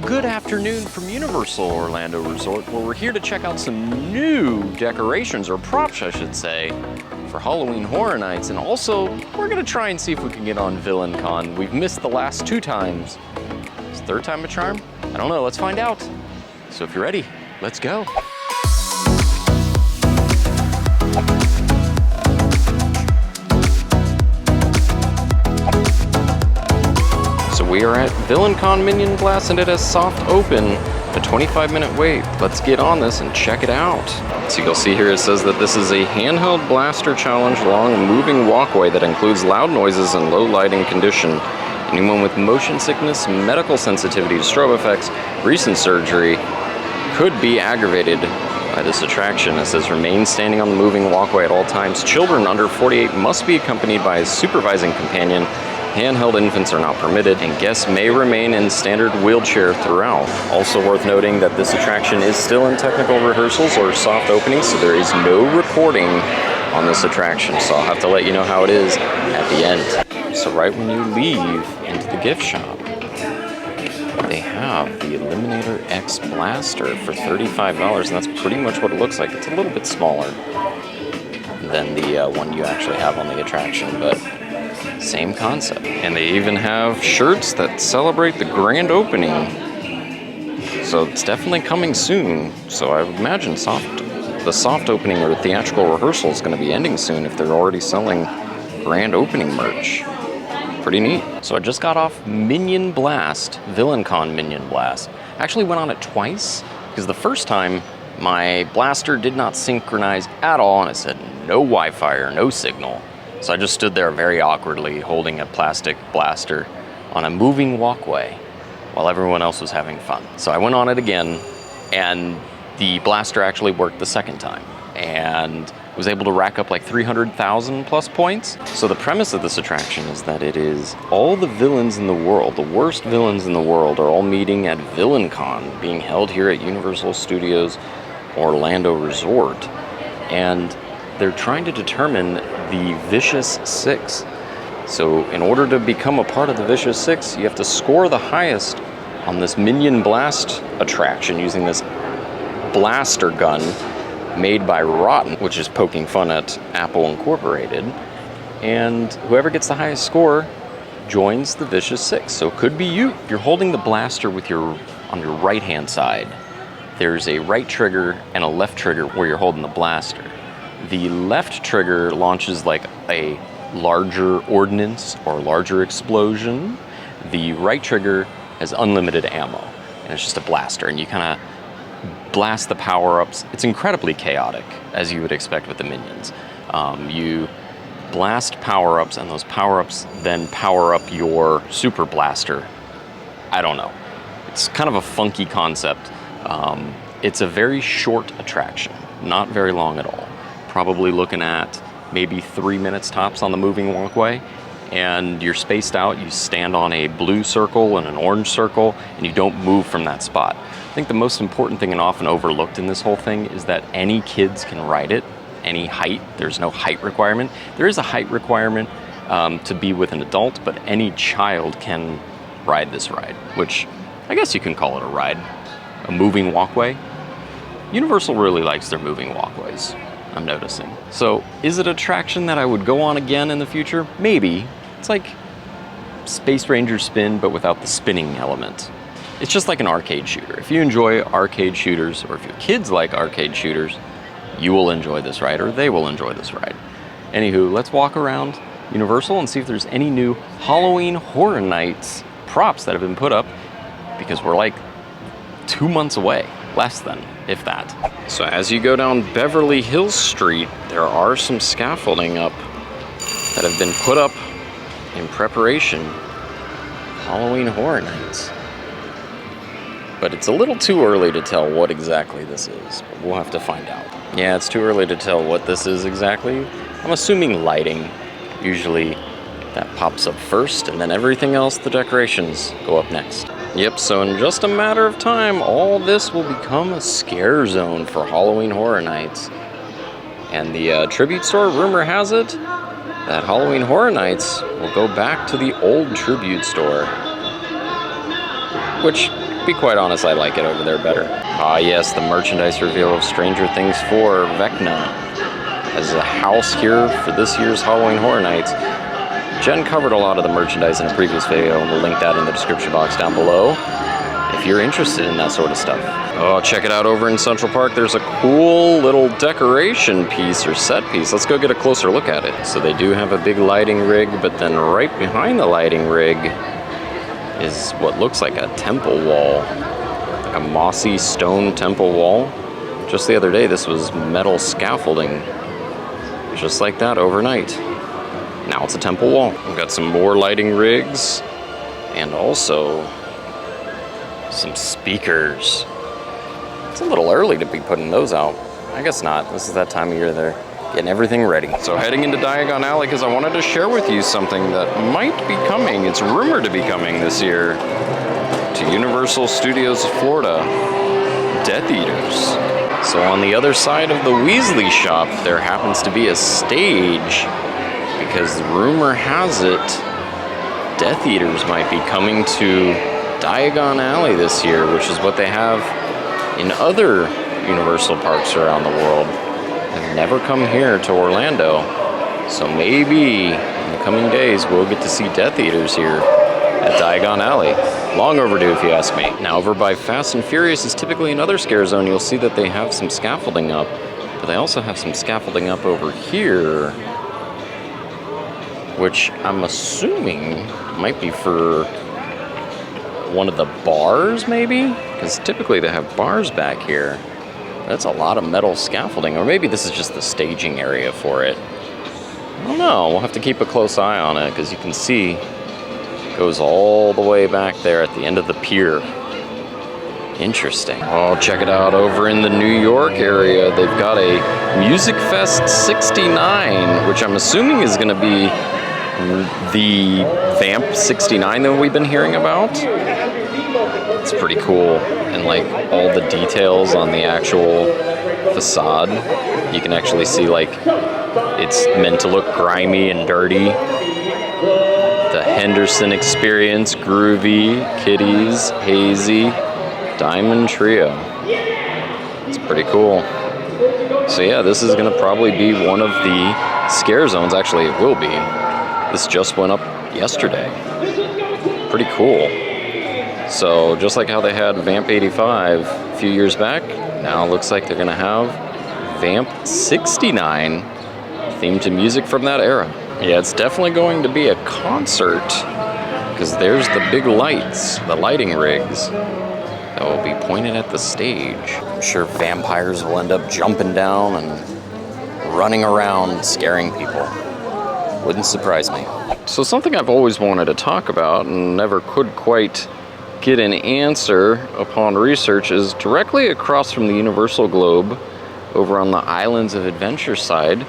Good afternoon from Universal Orlando Resort, where we're here to check out some new decorations, or props I should say, for Halloween Horror Nights. And also, we're gonna try and see if we can get on Villian Con. We've missed the last 2 times. Is third time a charm? I don't know, let's find out. So if you're ready, let's go. We are at Villian Con Minion Blast and it has soft open, a 25-minute wait. Let's get on this and check it out. So you'll see here it says that this is a handheld blaster challenge along a moving walkway that includes loud noises and low lighting condition. Anyone with motion sickness, medical sensitivity to strobe effects, recent surgery could be aggravated by this attraction. It says remain standing on the moving walkway at all times. Children under 48 must be accompanied by a supervising companion. Handheld infants are not permitted, and guests may remain in standard wheelchair throughout. Also worth noting that this attraction is still in technical rehearsals or soft opening, so there is no recording on this attraction, so I'll have to let you know how it is at the end. So right when you leave into the gift shop, they have the Eliminator X Blaster for $35, and that's pretty much what it looks like. It's a little bit smaller than the one you actually have on the attraction, but same concept. And they even have shirts that celebrate the grand opening. So it's definitely coming soon. So I would imagine the soft opening or theatrical rehearsal is going to be ending soon if they're already selling grand opening merch. Pretty neat. So I just got off Minion Blast, Villian Con Minion Blast. I actually went on it twice because the first time my blaster did not synchronize at all and it said no Wi-Fi or no signal. So I just stood there very awkwardly holding a plastic blaster on a moving walkway while everyone else was having fun. So I went on it again, and the blaster actually worked the second time and was able to rack up like 300,000 plus points. So the premise of this attraction is that it is all the villains in the world, the worst villains in the world, are all meeting at Villian Con, being held here at Universal Studios Orlando Resort. And they're trying to determine the Vicious 6. So in order to become a part of the Vicious 6, you have to score the highest on this Minion Blast attraction using this blaster gun made by Røde, which is poking fun at Apple Incorporated. And whoever gets the highest score joins the Vicious 6. So it could be you. You're holding the blaster with on your right-hand side. There's a right trigger and a left trigger where you're holding the blaster. The left trigger launches like a larger ordnance or larger explosion. The right trigger has unlimited ammo, and it's just a blaster, and you kind of blast the power-ups. It's incredibly chaotic, as you would expect with the minions. You blast power-ups, and those power-ups then power up your super blaster. I don't know. It's kind of a funky concept. It's a very short attraction, not very long at all. Probably looking at maybe 3 minutes tops on the moving walkway, and you're spaced out. You stand on a blue circle and an orange circle, and you don't move from that spot. I think the most important thing and often overlooked in this whole thing is that any kids can ride it, any height. There's no height requirement. There is a height requirement to be with an adult, but any child can ride this ride, which I guess you can call it a ride, a moving walkway. Universal really likes their moving walkways, I'm noticing. So is it an attraction that I would go on again in the future? Maybe. It's like Space Ranger Spin, but without the spinning element. It's just like an arcade shooter. If you enjoy arcade shooters, or if your kids like arcade shooters, you will enjoy this ride, or they will enjoy this ride. Anywho, let's walk around Universal and see if there's any new Halloween Horror Nights props that have been put up, because we're like 2 months away. Less than, if that. So as you go down Beverly Hills Street, there are some scaffolding up that have been put up in preparation for Halloween Horror Nights. But it's a little too early to tell what exactly this is, but we'll have to find out. Yeah, it's too early to tell what this is exactly. I'm assuming lighting. Usually that pops up first, and then everything else, the decorations, go up next. Yep, so in just a matter of time, all this will become a scare zone for Halloween Horror Nights. And the tribute store, rumor has it, that Halloween Horror Nights will go back to the old tribute store. Which be quite honest, I like it over there better. Ah yes, the merchandise reveal of Stranger Things 4 Vecna as a house here for this year's Halloween Horror Nights. Jen covered a lot of the merchandise in a previous video, and we'll link that in the description box down below if you're interested in that sort of stuff. Oh, check it out over in Central Park. There's a cool little decoration piece or set piece. Let's go get a closer look at it. So they do have a big lighting rig, but then right behind the lighting rig is what looks like a temple wall, like a mossy stone temple wall. Just the other day, this was metal scaffolding, just like that overnight. Now it's a temple wall. We've got some more lighting rigs and also some speakers. It's a little early to be putting those out. I guess not. This is that time of year they're getting everything ready. So heading into Diagon Alley because I wanted to share with you something that might be coming. It's rumored to be coming this year to Universal Studios Florida, Death Eaters. So on the other side of the Weasley shop, there happens to be a stage because rumor has it Death Eaters might be coming to Diagon Alley this year, which is what they have in other Universal parks around the world. They've never come here to Orlando. So maybe in the coming days, we'll get to see Death Eaters here at Diagon Alley. Long overdue if you ask me. Now over by Fast and Furious is typically another scare zone. You'll see that they have some scaffolding up, but they also have some scaffolding up over here, which I'm assuming might be for one of the bars, maybe? Because typically they have bars back here. That's a lot of metal scaffolding, or maybe this is just the staging area for it. I don't know, we'll have to keep a close eye on it, because you can see it goes all the way back there at the end of the pier. Interesting. Oh, check it out over in the New York area. They've got a Music Fest 69, which I'm assuming is gonna be the Vamp 69 that we've been hearing about. It's pretty cool, and like all the details on the actual facade, you can actually see like it's meant to look grimy and dirty. The Henderson Experience, Groovy, Kitties, Hazy, Diamond Trio. It's pretty cool. So yeah, this is gonna probably be one of the scare zones. Actually, it will be. This just went up yesterday. Pretty cool. So just like how they had Vamp 85 a few years back, now it looks like they're gonna have Vamp 69 themed to music from that era. Yeah, it's definitely going to be a concert because there's the big lights, the lighting rigs that will be pointed at the stage. I'm sure vampires will end up jumping down and running around scaring people. Wouldn't surprise me. So something I've always wanted to talk about and never could quite get an answer upon research is directly across from the Universal Globe, over on the Islands of Adventure side,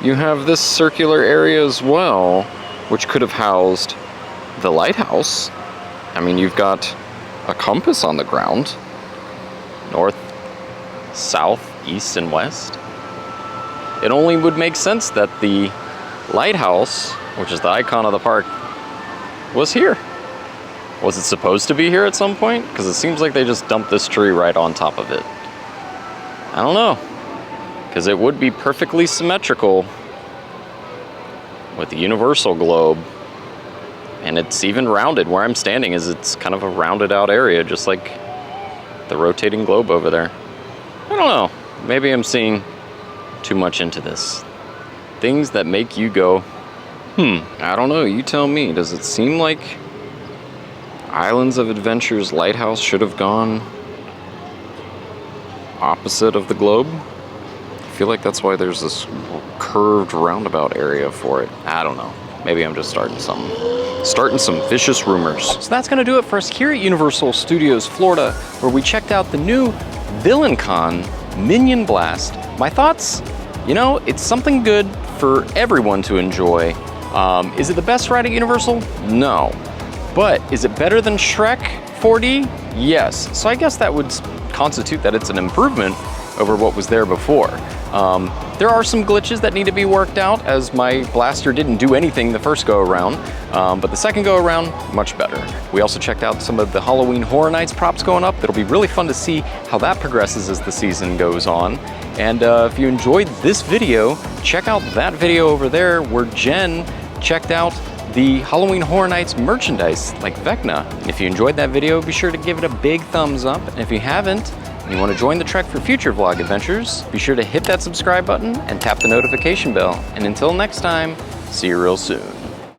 you have this circular area as well, which could have housed the lighthouse. I mean, you've got a compass on the ground, north, south, east, and west. It only would make sense that the lighthouse, which is the icon of the park, was here. Was it supposed to be here at some point? Because it seems like they just dumped this tree right on top of it. I don't know. Because it would be perfectly symmetrical with the Universal Globe. And it's even rounded. Where I'm standing is it's kind of a rounded out area, just like the rotating globe over there. I don't know. Maybe I'm seeing too much into this. Things that make you go, I don't know, you tell me. Does it seem like Islands of Adventure's lighthouse should have gone opposite of the globe? I feel like that's why there's this curved roundabout area for it. I don't know. Maybe I'm just starting some vicious rumors. So that's gonna do it for us here at Universal Studios Florida, where we checked out the new Villian Con Minion Blast. My thoughts? You know, it's something good for everyone to enjoy. Is it the best ride at Universal? No. But is it better than Shrek 4D? Yes. So I guess that would constitute that it's an improvement over what was there before. There are some glitches that need to be worked out, as my blaster didn't do anything the first go around, but the second go around, much better. We also checked out some of the Halloween Horror Nights props going up. It'll be really fun to see how that progresses as the season goes on. And if you enjoyed this video, check out that video over there where Jen checked out the Halloween Horror Nights merchandise like Vecna. If you enjoyed that video, be sure to give it a big thumbs up. And if you haven't, and you want to join the trek for future vlog adventures, be sure to hit that subscribe button and tap the notification bell. And until next time, see you real soon.